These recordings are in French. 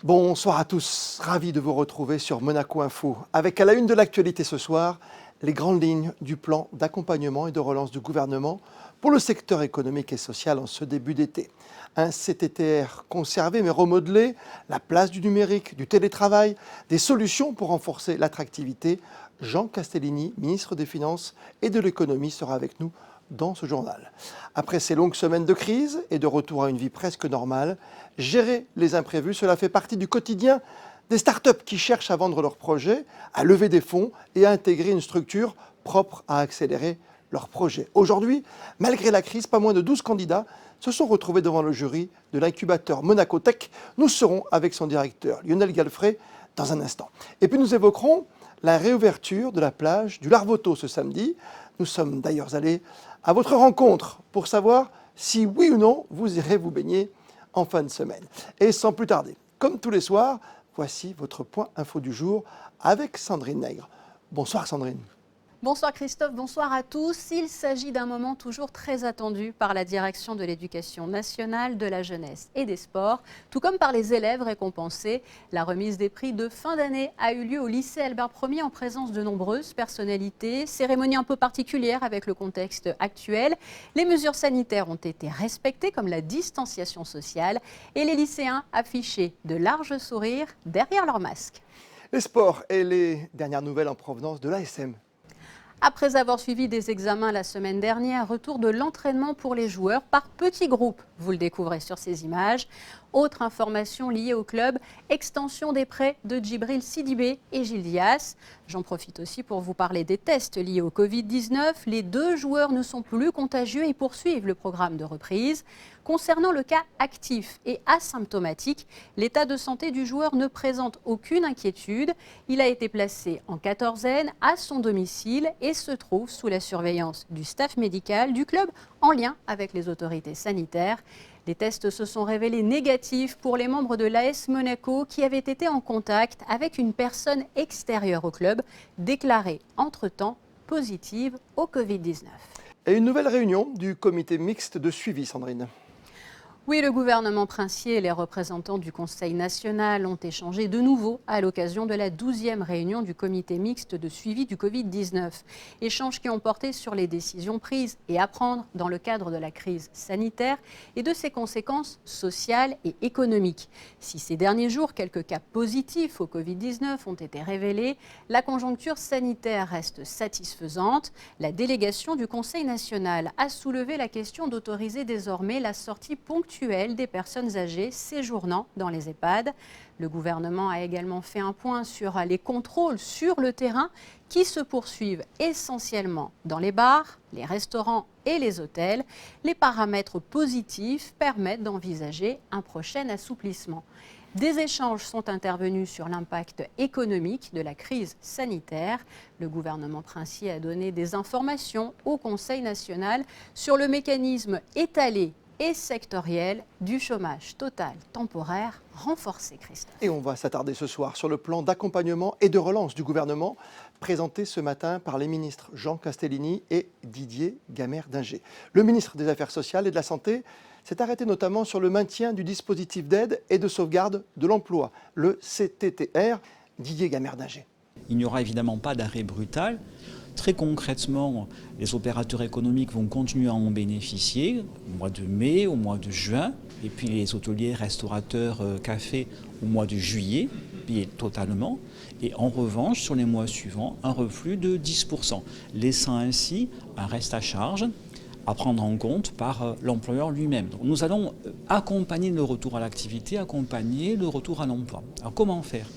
Bonsoir à tous, ravi de vous retrouver sur Monaco Info. Avec à la une de l'actualité ce soir, les grandes lignes du plan d'accompagnement et de relance du gouvernement pour le secteur économique et social en ce début d'été. Un CTTR conservé mais remodelé, la place du numérique, du télétravail, des solutions pour renforcer l'attractivité. Jean Castellini, ministre des Finances et de l'Économie, sera avec nous dans ce journal. Après ces longues semaines de crise et de retour à une vie presque normale, gérer les imprévus, cela fait partie du quotidien des startups qui cherchent à vendre leurs projets, à lever des fonds et à intégrer une structure propre à accélérer leurs projets. Aujourd'hui, malgré la crise, pas moins de 12 candidats se sont retrouvés devant le jury de l'incubateur Monaco Tech. Nous serons avec son directeur, Lionel Galfray, dans un instant. Et puis nous évoquerons la réouverture de la plage du Larvoto ce samedi. Nous sommes d'ailleurs allés à votre rencontre pour savoir si oui ou non vous irez vous baigner en fin de semaine. Et sans plus tarder, comme tous les soirs, voici votre point info du jour avec Sandrine Nègre. Bonsoir Sandrine. Bonsoir Christophe, bonsoir à tous. Il s'agit d'un moment toujours très attendu par la direction de l'éducation nationale, de la jeunesse et des sports, tout comme par les élèves récompensés. La remise des prix de fin d'année a eu lieu au lycée Albert Ier en présence de nombreuses personnalités. Cérémonie un peu particulière avec le contexte actuel. Les mesures sanitaires ont été respectées comme la distanciation sociale et les lycéens affichaient de larges sourires derrière leur masque. Les sports et les dernières nouvelles en provenance de l'ASM. Après avoir suivi des examens la semaine dernière, retour de l'entraînement pour les joueurs par petits groupes. Vous le découvrez sur ces images. Autre information liée au club, extension des prêts de Djibril Sidibé et Gilles Dias. J'en profite aussi pour vous parler des tests liés au Covid-19. Les deux joueurs ne sont plus contagieux et poursuivent le programme de reprise. Concernant le cas actif et asymptomatique, l'état de santé du joueur ne présente aucune inquiétude. Il a été placé en quatorzaine à son domicile et se trouve sous la surveillance du staff médical du club en lien avec les autorités sanitaires. Les tests se sont révélés négatifs pour les membres de l'AS Monaco qui avaient été en contact avec une personne extérieure au club, déclarée entre-temps positive au Covid-19. Et une nouvelle réunion du comité mixte de suivi, Sandrine. Oui, le gouvernement princier et les représentants du Conseil national ont échangé de nouveau à l'occasion de la 12e réunion du comité mixte de suivi du Covid-19. Échanges qui ont porté sur les décisions prises et à prendre dans le cadre de la crise sanitaire et de ses conséquences sociales et économiques. Si ces derniers jours, quelques cas positifs au Covid-19 ont été révélés, la conjoncture sanitaire reste satisfaisante. La délégation du Conseil national a soulevé la question d'autoriser désormais la sortie ponctuelle des personnes âgées séjournant dans les EHPAD. Le gouvernement a également fait un point sur les contrôles sur le terrain qui se poursuivent essentiellement dans les bars, les restaurants et les hôtels. Les paramètres positifs permettent d'envisager un prochain assouplissement. Des échanges sont intervenus sur l'impact économique de la crise sanitaire. Le gouvernement princier a donné des informations au Conseil national sur le mécanisme étalé et sectoriel du chômage total temporaire renforcé, Christophe. Et on va s'attarder ce soir sur le plan d'accompagnement et de relance du gouvernement présenté ce matin par les ministres Jean Castellini et Didier Gamert-Dinger. Le ministre des Affaires sociales et de la Santé s'est arrêté notamment sur le maintien du dispositif d'aide et de sauvegarde de l'emploi, le CTTR. Didier Gamert-Dinger. Il n'y aura évidemment pas d'arrêt brutal. Très concrètement, les opérateurs économiques vont continuer à en bénéficier au mois de mai, au mois de juin, et puis les hôteliers, restaurateurs, cafés au mois de juillet, payés totalement. Et en revanche, sur les mois suivants, un reflux de 10%, laissant ainsi un reste à charge à prendre en compte par l'employeur lui-même. Donc, nous allons accompagner le retour à l'activité, accompagner le retour à l'emploi. Alors comment faire ?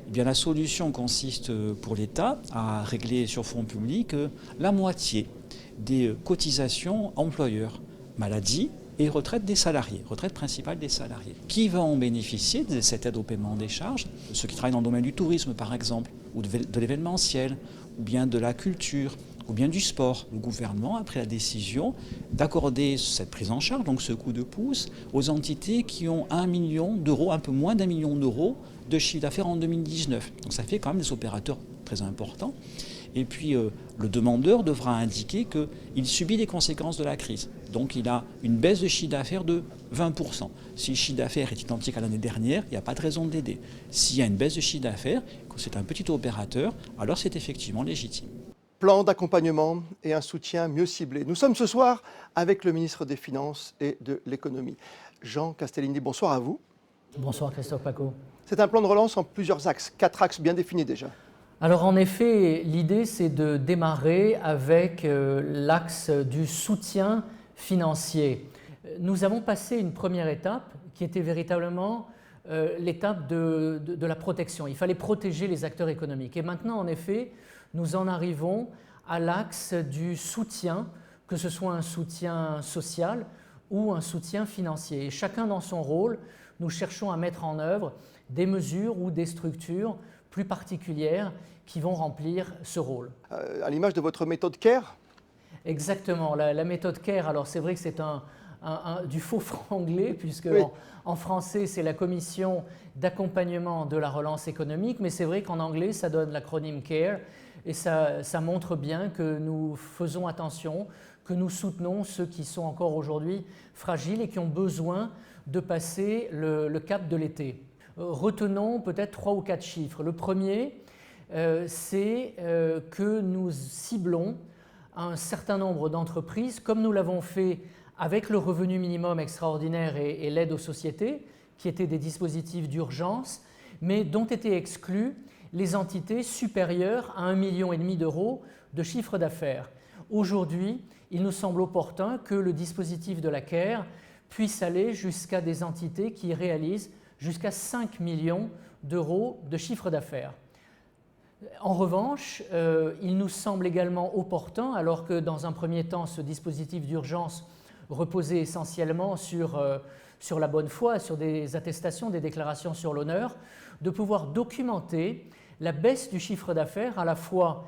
Eh bien, la solution consiste pour l'État à régler sur fonds publics la moitié des cotisations employeurs, maladie et retraite des salariés, retraite principale des salariés. Qui va en bénéficier de cette aide au paiement des charges ? Ceux qui travaillent dans le domaine du tourisme, par exemple, ou de l'événementiel, ou bien de la culture, ou bien du sport. Le gouvernement a pris la décision d'accorder cette prise en charge, donc ce coup de pouce, aux entités qui ont 1 million d'euros, un peu moins d'1 million d'euros de chiffre d'affaires en 2019. Donc ça fait quand même des opérateurs très importants. Et puis le demandeur devra indiquer qu'il subit les conséquences de la crise. Donc il a une baisse de chiffre d'affaires de 20%. Si le chiffre d'affaires est identique à l'année dernière, il n'y a pas de raison de l'aider. S'il y a une baisse de chiffre d'affaires, que c'est un petit opérateur, alors c'est effectivement légitime. Plan d'accompagnement et un soutien mieux ciblé. Nous sommes ce soir avec le ministre des Finances et de l'Économie. Jean Castellini, bonsoir à vous. Bonsoir Christophe Paco. C'est un plan de relance en plusieurs axes, 4 axes bien définis déjà. Alors en effet, l'idée c'est de démarrer avec l'axe du soutien financier. Nous avons passé une première étape qui était véritablement l'étape de la protection. Il fallait protéger les acteurs économiques. Et maintenant, en effet, nous en arrivons à l'axe du soutien, que ce soit un soutien social ou un soutien financier. Et chacun dans son rôle, nous cherchons à mettre en œuvre des mesures ou des structures plus particulières qui vont remplir ce rôle. À l'image de votre méthode CARE. Exactement. La méthode CARE, alors c'est vrai que c'est du faux franglais, puisque oui. en français, c'est la Commission d'accompagnement de la relance économique, mais c'est vrai qu'en anglais, ça donne l'acronyme CARE, et ça montre bien que nous faisons attention, que nous soutenons ceux qui sont encore aujourd'hui fragiles et qui ont besoin de passer le cap de l'été. Retenons peut-être 3 ou 4 chiffres. Le premier, c'est que nous ciblons un certain nombre d'entreprises, comme nous l'avons fait avec le revenu minimum extraordinaire et l'aide aux sociétés, qui étaient des dispositifs d'urgence, mais dont étaient exclus les entités supérieures à 1,5 million d'euros de chiffre d'affaires. Aujourd'hui, il nous semble opportun que le dispositif de la CARE puisse aller jusqu'à des entités qui réalisent jusqu'à 5 millions d'euros de chiffre d'affaires. En revanche, il nous semble également opportun, alors que dans un premier temps, ce dispositif d'urgence reposait essentiellement sur la bonne foi, sur des attestations, des déclarations sur l'honneur, de pouvoir documenter la baisse du chiffre d'affaires à la fois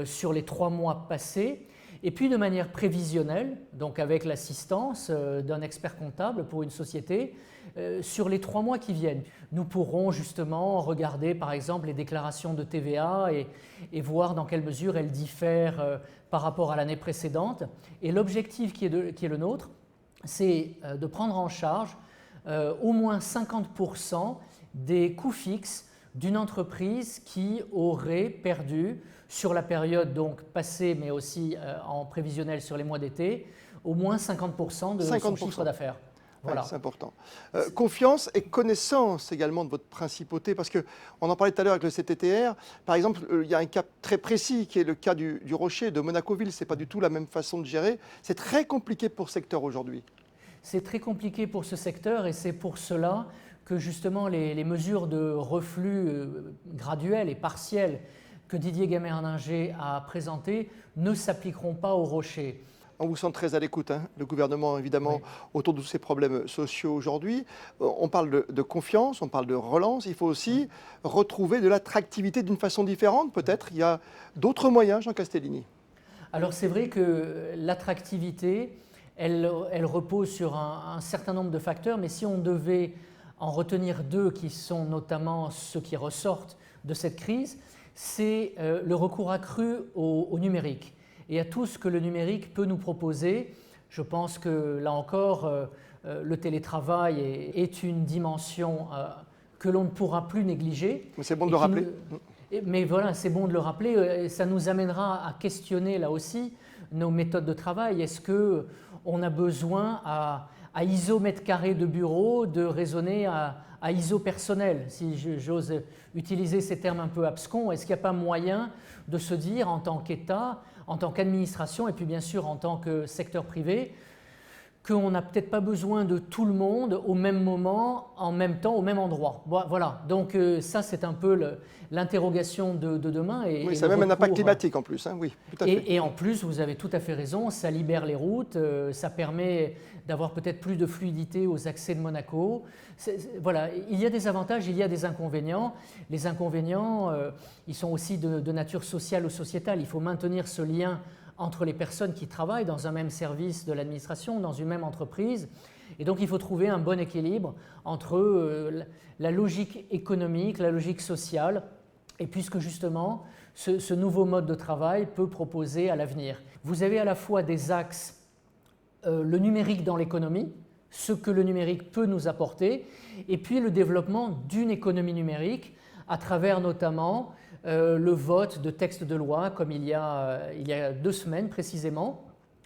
sur les 3 mois passés et puis de manière prévisionnelle, donc avec l'assistance d'un expert comptable pour une société, sur les 3 mois qui viennent. Nous pourrons justement regarder par exemple les déclarations de TVA et voir dans quelle mesure elles diffèrent par rapport à l'année précédente. Et l'objectif qui est le nôtre, c'est de prendre en charge au moins 50% des coûts fixes d'une entreprise qui aurait perdu sur la période donc passée, mais aussi en prévisionnel sur les mois d'été, au moins 50% de son chiffre d'affaires. Voilà. Ouais, c'est important. Confiance et connaissance également de votre principauté, parce qu'on en parlait tout à l'heure avec le CTTR. Par exemple, il y a un cas très précis qui est le cas du Rocher, de Monaco-Ville. Ce n'est pas du tout la même façon de gérer. C'est très compliqué pour ce secteur aujourd'hui. C'est très compliqué pour ce secteur et c'est pour cela que justement les mesures de reflux graduels et partiels que Didier Gamerninger a présentées ne s'appliqueront pas au Rocher. On vous sent très à l'écoute, hein, le gouvernement évidemment, oui, autour de ces problèmes sociaux aujourd'hui. On parle de confiance, on parle de relance. Il faut aussi retrouver de l'attractivité d'une façon différente, peut-être. Il y a d'autres moyens, Jean Castellini. Alors c'est vrai que l'attractivité, elle repose sur un certain nombre de facteurs, mais si on devait en retenir 2 qui sont notamment ceux qui ressortent de cette crise, c'est le recours accru au numérique et à tout ce que le numérique peut nous proposer. Je pense que là encore, le télétravail est une dimension que l'on ne pourra plus négliger. C'est bon de le rappeler. Mais voilà, c'est bon de le rappeler. Ça nous amènera à questionner là aussi nos méthodes de travail. Est-ce qu'on a besoin à ISO mètre carré de bureau de raisonner à ISO personnel, si j'ose utiliser ces termes un peu abscons? Est-ce qu'il n'y a pas moyen de se dire en tant qu'État, en tant qu'administration et puis bien sûr en tant que secteur privé, qu'on n'a peut-être pas besoin de tout le monde au même moment, en même temps, au même endroit. Voilà, donc ça c'est un peu l'interrogation de demain. Oui, ça a même un impact climatique en plus, hein. Oui, tout à fait. Et en plus, vous avez tout à fait raison, ça libère les routes, ça permet d'avoir peut-être plus de fluidité aux accès de Monaco. Voilà, il y a des avantages, il y a des inconvénients. Les inconvénients, ils sont aussi de nature sociale ou sociétale. Il faut maintenir ce lien entre les personnes qui travaillent dans un même service de l'administration, dans une même entreprise. Et donc il faut trouver un bon équilibre entre la logique économique, la logique sociale, et puisque justement ce nouveau mode de travail peut proposer à l'avenir. Vous avez à la fois des axes le numérique dans l'économie, ce que le numérique peut nous apporter, et puis le développement d'une économie numérique à travers notamment le vote de textes de loi, comme il y a 2 semaines précisément,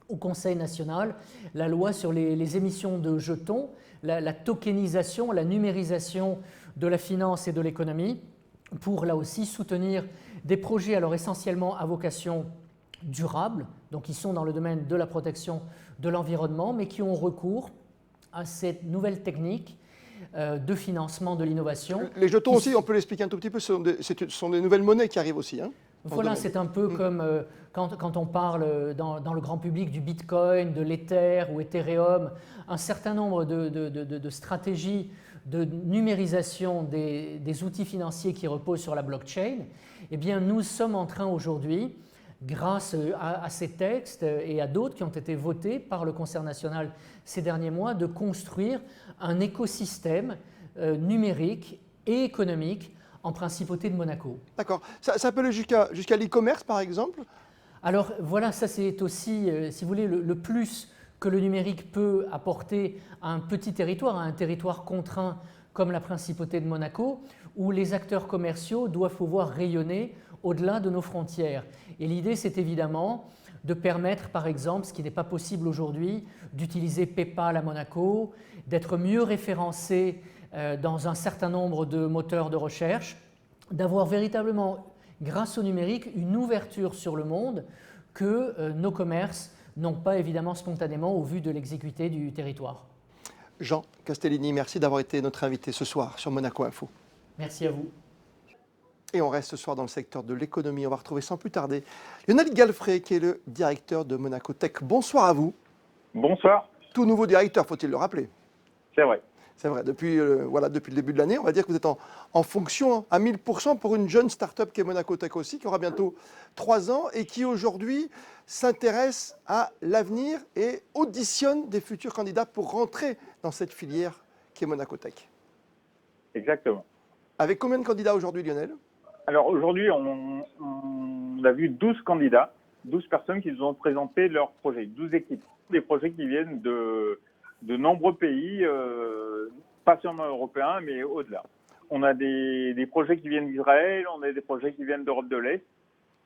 au Conseil national, la loi sur les émissions de jetons, la tokenisation, la numérisation de la finance et de l'économie, pour là aussi soutenir des projets alors essentiellement à vocation durable, donc qui sont dans le domaine de la protection de l'environnement, mais qui ont recours à cette nouvelle technique de financement de l'innovation. Les jetons aussi, on peut l'expliquer un tout petit peu, ce sont des nouvelles monnaies qui arrivent aussi. Hein, voilà, c'est un peu comme quand on parle dans le grand public du Bitcoin, de l'Ether ou Ethereum, un certain nombre de stratégies de numérisation des outils financiers qui reposent sur la blockchain. Eh bien, nous sommes en train aujourd'hui, grâce à ces textes et à d'autres qui ont été votés par le Conseil national ces derniers mois, de construire un écosystème numérique et économique en principauté de Monaco. D'accord. Ça peut aller jusqu'à l'e-commerce, par exemple? Alors voilà, ça c'est aussi, si vous voulez, le plus que le numérique peut apporter à un petit territoire, à un territoire contraint comme la principauté de Monaco, où les acteurs commerciaux doivent pouvoir rayonner au-delà de nos frontières. Et l'idée, c'est évidemment de permettre, par exemple, ce qui n'est pas possible aujourd'hui, d'utiliser PayPal à Monaco, d'être mieux référencé dans un certain nombre de moteurs de recherche, d'avoir véritablement, grâce au numérique, une ouverture sur le monde que nos commerces n'ont pas évidemment spontanément au vu de l'exiguïté du territoire. Jean Castellini, merci d'avoir été notre invité ce soir sur Monaco Info. Merci à vous. Et on reste ce soir dans le secteur de l'économie. On va retrouver sans plus tarder Lionel Galfré, qui est le directeur de Monaco Tech. Bonsoir à vous. Bonsoir. Tout nouveau directeur, faut-il le rappeler. C'est vrai. C'est vrai. Depuis le début de l'année, on va dire que vous êtes en fonction à 1000% pour une jeune start-up qui est Monaco Tech aussi, qui aura bientôt 3 ans et qui aujourd'hui s'intéresse à l'avenir et auditionne des futurs candidats pour rentrer dans cette filière qui est Monaco Tech. Exactement. Avec combien de candidats aujourd'hui, Lionel? Alors aujourd'hui, on a vu 12 candidats, 12 personnes qui nous ont présenté leurs projets, 12 équipes. Des projets qui viennent de nombreux pays, pas seulement européens, mais au-delà. On a des projets qui viennent d'Israël, on a des projets qui viennent d'Europe de l'Est,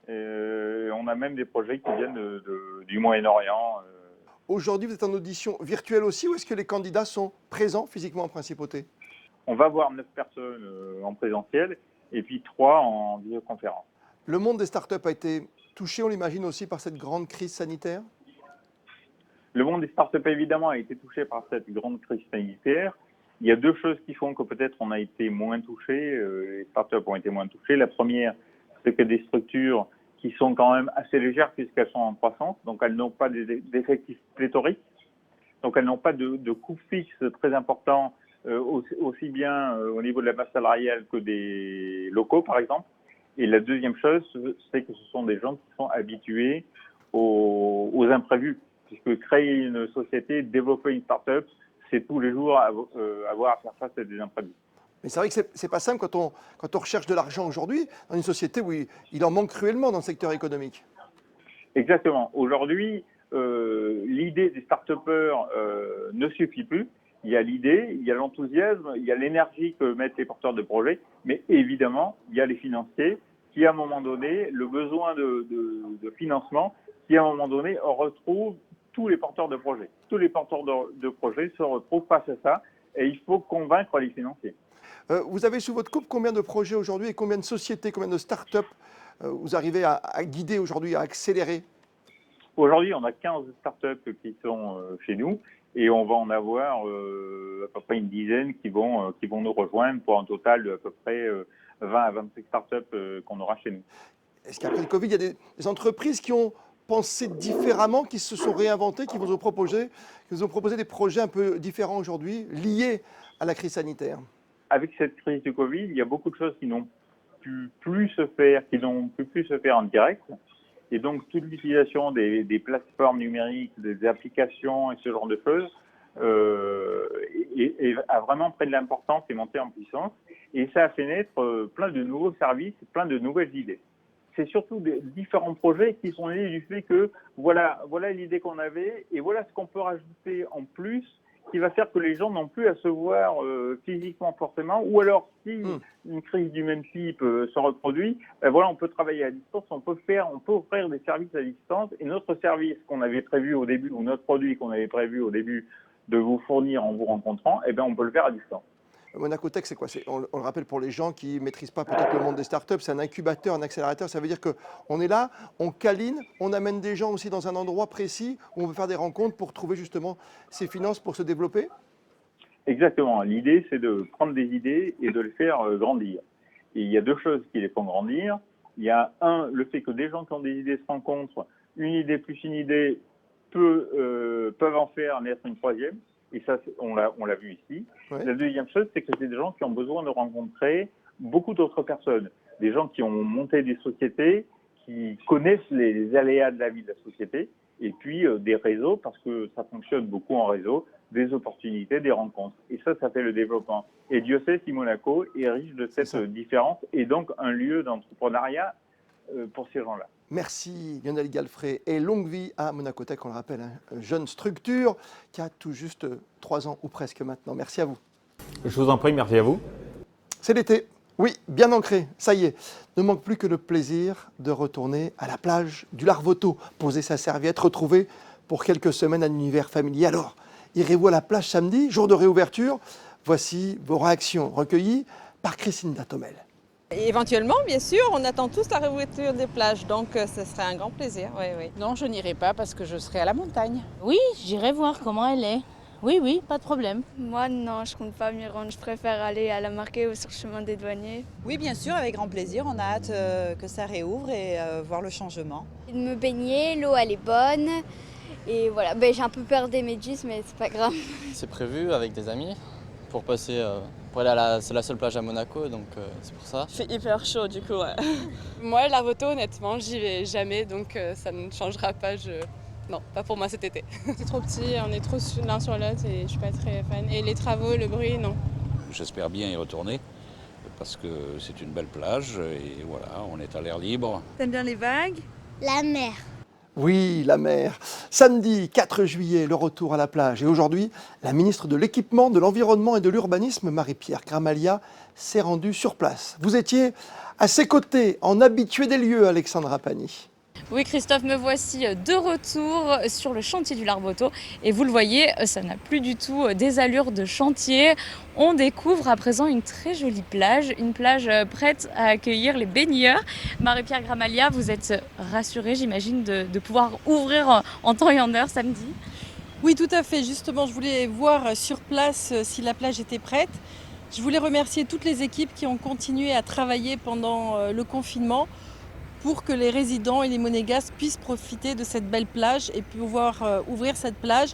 on a même des projets qui viennent du Moyen-Orient. Aujourd'hui, vous êtes en audition virtuelle aussi, ou est-ce que les candidats sont présents physiquement en principauté? On va voir 9 personnes en présentiel et puis 3 en visioconférence. Le monde des startups a été touché, on l'imagine aussi, par cette grande crise sanitaire? Le monde des startups, évidemment, a été touché par cette grande crise sanitaire. Il y a 2 choses qui font que peut-être on a été moins touché, les startups ont été moins touchées. La première, c'est que des structures qui sont quand même assez légères puisqu'elles sont en croissance, donc elles n'ont pas d'effectifs pléthoriques, donc elles n'ont pas de coûts fixes très importants, aussi bien au niveau de la masse salariale que des locaux, par exemple. Et la deuxième chose, c'est que ce sont des gens qui sont habitués aux imprévus, puisque créer une société, développer une start-up, c'est tous les jours avoir à faire face à des imprévus. Mais c'est vrai que c'est pas simple quand on recherche de l'argent aujourd'hui dans une société où il en manque cruellement dans le secteur économique. Exactement. Aujourd'hui, l'idée des start-upers ne suffit plus. Il y a l'idée, il y a l'enthousiasme, il y a l'énergie que mettent les porteurs de projets, mais évidemment, il y a les financiers qui, à un moment donné, le besoin de financement, qui, à un moment donné, retrouvent tous les porteurs de projets. Tous les porteurs de projets se retrouvent face à ça et il faut convaincre les financiers. Vous avez sous votre coupe combien de projets aujourd'hui et combien de sociétés, combien de start-up vous arrivez à guider aujourd'hui, à accélérer? Aujourd'hui, on a 15 start-up qui sont chez nous et on va en avoir à peu près une dizaine qui vont nous rejoindre pour un total de à peu près 20 à 25 start-up qu'on aura chez nous. Est-ce qu'après le Covid, il y a des entreprises qui ont pensé différemment, qui se sont réinventées, qui vous ont proposé des projets un peu différents aujourd'hui, liés à la crise sanitaire? Avec cette crise du Covid, il y a beaucoup de choses qui n'ont pu plus se faire en direct. Et donc, toute l'utilisation des plateformes numériques, des applications et ce genre de choses a vraiment pris de l'importance et monté en puissance. Et ça a fait naître plein de nouveaux services, plein de nouvelles idées. c'est surtout des différents projets qui sont nés du fait que voilà l'idée qu'on avait et voilà ce qu'on peut rajouter en plus qui va faire que les gens n'ont plus à se voir physiquement forcément, ou alors si une crise du même type se reproduit, on peut travailler à distance, on peut offrir des services à distance, et notre service qu'on avait prévu au début, ou notre produit qu'on avait prévu au début de vous fournir en vous rencontrant, on peut le faire à distance. Monaco Tech, c'est quoi? On le rappelle pour les gens qui ne maîtrisent pas peut-être le monde des startups, c'est un incubateur, un accélérateur. Ça veut dire qu'on est là, on câline, on amène des gens aussi dans un endroit précis où on veut faire des rencontres pour trouver justement ces finances pour se développer? Exactement. L'idée, c'est de prendre des idées et de les faire grandir. Et il y a deux choses qui les font grandir. Il y a le fait que des gens qui ont des idées se rencontrent, une idée plus une idée peuvent en faire naître une troisième. Et ça, on l'a vu ici. Ouais. La deuxième chose, c'est que c'est des gens qui ont besoin de rencontrer beaucoup d'autres personnes. Des gens qui ont monté des sociétés, qui connaissent les aléas de la vie de la société, et puis des réseaux, parce que ça fonctionne beaucoup en réseau, des opportunités, des rencontres. Et ça fait le développement. Et Dieu sait si Monaco est riche de cette différence, et donc un lieu d'entrepreneuriat pour ces gens-là. Merci Lionel Galfré et longue vie à Monaco Tech, on le rappelle, jeune structure qui a tout juste 3 ans ou presque maintenant. Merci à vous. Je vous en prie, merci à vous. C'est l'été, oui, bien ancré, ça y est. Ne manque plus que le plaisir de retourner à la plage du Larvoto, poser sa serviette, retrouver pour quelques semaines un univers familier. Alors, irez-vous à la plage samedi, jour de réouverture? Voici vos réactions recueillies par Christine Datomel. Éventuellement, bien sûr, on attend tous la réouverture des plages, donc ce serait un grand plaisir. Oui. Non, je n'irai pas parce que je serai à la montagne. Oui, j'irai voir comment elle est. Oui, pas de problème. Moi, non, je compte pas m'y rendre. Je préfère aller à la Marquée ou sur le chemin des douaniers. Oui, bien sûr, avec grand plaisir. On a hâte que ça réouvre et voir le changement. De me baigner, l'eau elle est bonne. Et voilà, j'ai un peu peur des méduses, mais c'est pas grave. C'est prévu avec des amis pour passer... c'est la seule plage à Monaco, donc c'est pour ça. Il fait hyper chaud du coup, ouais. Moi, Larvoto, honnêtement, j'y vais jamais, donc ça ne changera pas. Non, pas pour moi cet été. C'est trop petit, on est trop l'un sur l'autre et je suis pas très fan. Et les travaux, le bruit, non. J'espère bien y retourner parce que c'est une belle plage et voilà, on est à l'air libre. T'aimes bien les vagues? La mer. Oui, la mer. Samedi 4 juillet, le retour à la plage. Et aujourd'hui, la ministre de l'Équipement, de l'Environnement et de l'Urbanisme, Marie-Pierre Gramalia, s'est rendue sur place. Vous étiez à ses côtés, en habitué des lieux, Alexandra Pagny. Oui, Christophe, me voici de retour sur le chantier du Larvoto. Et vous le voyez, ça n'a plus du tout des allures de chantier. On découvre à présent une très jolie plage, une plage prête à accueillir les baigneurs. Marie-Pierre Gramalia, vous êtes rassurée, j'imagine, de pouvoir ouvrir en temps et en heure samedi? Oui, tout à fait. Justement, je voulais voir sur place si la plage était prête. Je voulais remercier toutes les équipes qui ont continué à travailler pendant le confinement pour que les résidents et les monégasques puissent profiter de cette belle plage et pouvoir ouvrir cette plage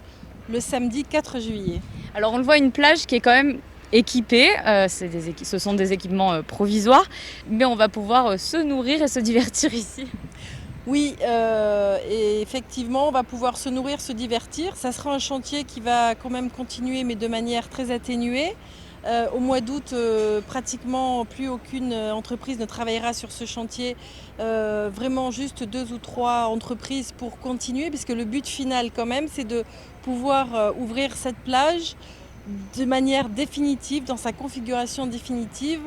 le samedi 4 juillet. Alors on le voit, une plage qui est quand même équipée, ce sont des équipements provisoires, mais on va pouvoir se nourrir et se divertir ici. Oui, et effectivement, on va pouvoir se nourrir, se divertir. Ça sera un chantier qui va quand même continuer, mais de manière très atténuée. Au mois d'août, pratiquement plus aucune entreprise ne travaillera sur ce chantier. Vraiment juste 2 ou 3 entreprises pour continuer, puisque le but final quand même, c'est de pouvoir ouvrir cette plage de manière définitive, dans sa configuration définitive,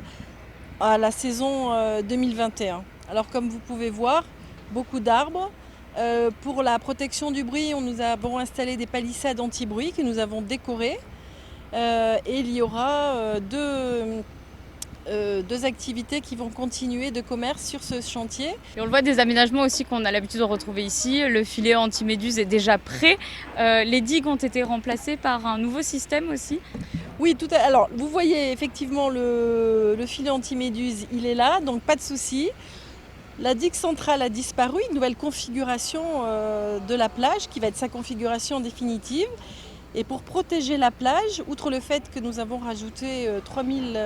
à la saison 2021. Alors comme vous pouvez voir, beaucoup d'arbres. Pour la protection du bruit, nous avons installé des palissades anti-bruit que nous avons décorées. Et il y aura deux activités qui vont continuer de commerce sur ce chantier. Et on le voit, des aménagements aussi qu'on a l'habitude de retrouver ici. Le filet anti-méduse est déjà prêt. Les digues ont été remplacées par un nouveau système aussi. Oui, alors vous voyez effectivement le filet anti-méduse, il est là, donc pas de souci. La digue centrale a disparu, une nouvelle configuration de la plage qui va être sa configuration définitive. Et pour protéger la plage, outre le fait que nous avons rajouté 3000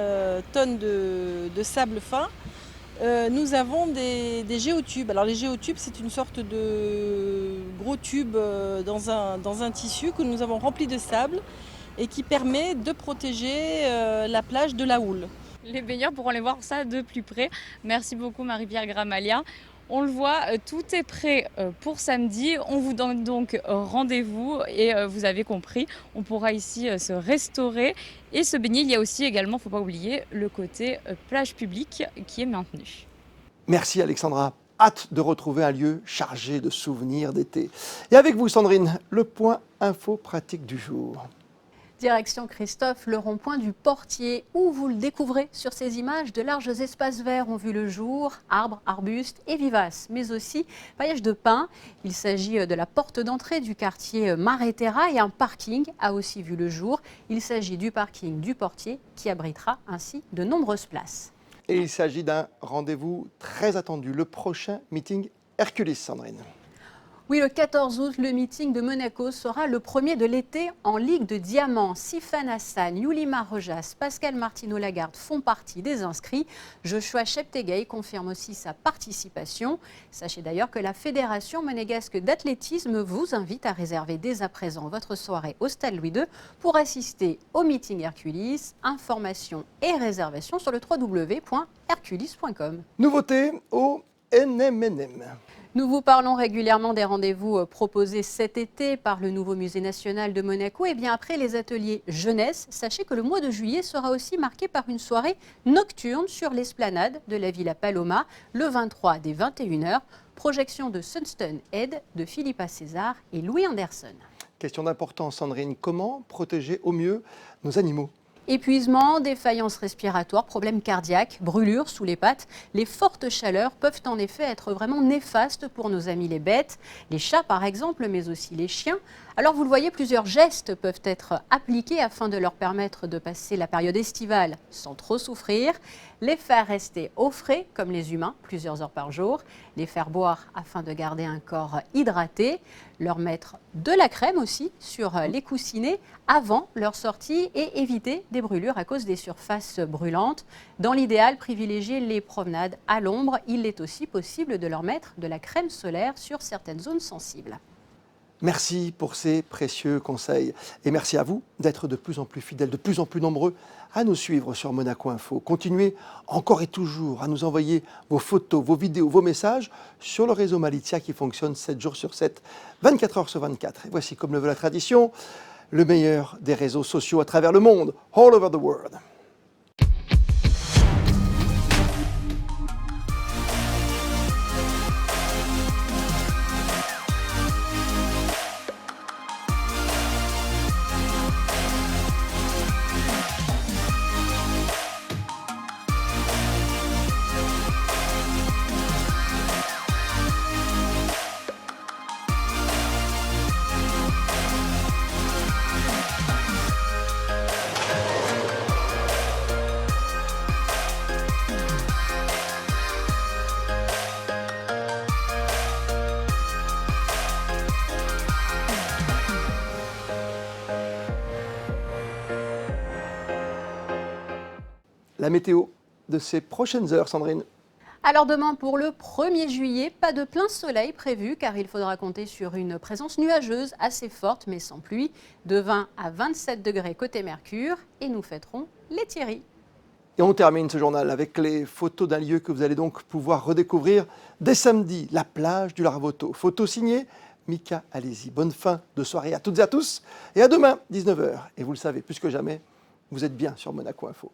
tonnes de sable fin, nous avons des géotubes. Alors les géotubes, c'est une sorte de gros tube dans un tissu que nous avons rempli de sable et qui permet de protéger la plage de la houle. Les baigneurs pourront aller voir ça de plus près. Merci beaucoup Marie-Pierre Gramalia. On le voit, tout est prêt pour samedi. On vous donne donc rendez-vous et vous avez compris, on pourra ici se restaurer et se baigner. Il y a aussi également, il ne faut pas oublier, le côté plage publique qui est maintenu. Merci Alexandra. Hâte de retrouver un lieu chargé de souvenirs d'été. Et avec vous Sandrine, le point info pratique du jour. Direction Christophe, le rond-point du Portier, où vous le découvrez sur ces images, de larges espaces verts ont vu le jour, arbres, arbustes et vivaces, mais aussi paillage de pins. Il s'agit de la porte d'entrée du quartier Maréterra et un parking a aussi vu le jour. Il s'agit du parking du Portier qui abritera ainsi de nombreuses places. Et il s'agit d'un rendez-vous très attendu, le prochain meeting Hercules, Sandrine. Oui, le 14 août, le meeting de Monaco sera le premier de l'été en Ligue de Diamants. Sifan Hassan, Yulima Rojas, Pascal Martino-Lagarde font partie des inscrits. Joshua Cheptegei confirme aussi sa participation. Sachez d'ailleurs que la Fédération monégasque d'athlétisme vous invite à réserver dès à présent votre soirée au Stade Louis II pour assister au meeting Hercules. Informations et réservations sur le www.hercules.com. Nouveauté au NMNM. Nous vous parlons régulièrement des rendez-vous proposés cet été par le nouveau musée national de Monaco. Et bien après les ateliers jeunesse, sachez que le mois de juillet sera aussi marqué par une soirée nocturne sur l'esplanade de la Villa Paloma, le 23 dès 21h. Projection de Sunstone Head de Philippa César et Louis Anderson. Question d'importance, Sandrine. Comment protéger au mieux nos animaux ? Épuisement, défaillance respiratoire, problèmes cardiaques, brûlures sous les pattes. Les fortes chaleurs peuvent en effet être vraiment néfastes pour nos amis les bêtes, les chats par exemple, mais aussi les chiens. Alors vous le voyez, plusieurs gestes peuvent être appliqués afin de leur permettre de passer la période estivale sans trop souffrir. Les faire rester au frais, comme les humains, plusieurs heures par jour. Les faire boire afin de garder un corps hydraté. Leur mettre de la crème aussi sur les coussinets avant leur sortie et éviter des brûlures à cause des surfaces brûlantes. Dans l'idéal, privilégier les promenades à l'ombre. Il est aussi possible de leur mettre de la crème solaire sur certaines zones sensibles. Merci pour ces précieux conseils et merci à vous d'être de plus en plus fidèles, de plus en plus nombreux à nous suivre sur Monaco Info. Continuez encore et toujours à nous envoyer vos photos, vos vidéos, vos messages sur le réseau Malizia qui fonctionne 7 jours sur 7, 24 heures sur 24. Et voici, comme le veut la tradition, le meilleur des réseaux sociaux à travers le monde, all over the world. La météo de ces prochaines heures, Sandrine. Alors demain, pour le 1er juillet, pas de plein soleil prévu car il faudra compter sur une présence nuageuse assez forte mais sans pluie, de 20 à 27 degrés côté Mercure et nous fêterons les Thierry. Et on termine ce journal avec les photos d'un lieu que vous allez donc pouvoir redécouvrir dès samedi, la plage du Larvoto. Photo signée Mika Alési. Bonne fin de soirée à toutes et à tous et à demain, 19h. Et vous le savez, plus que jamais, vous êtes bien sur Monaco Info.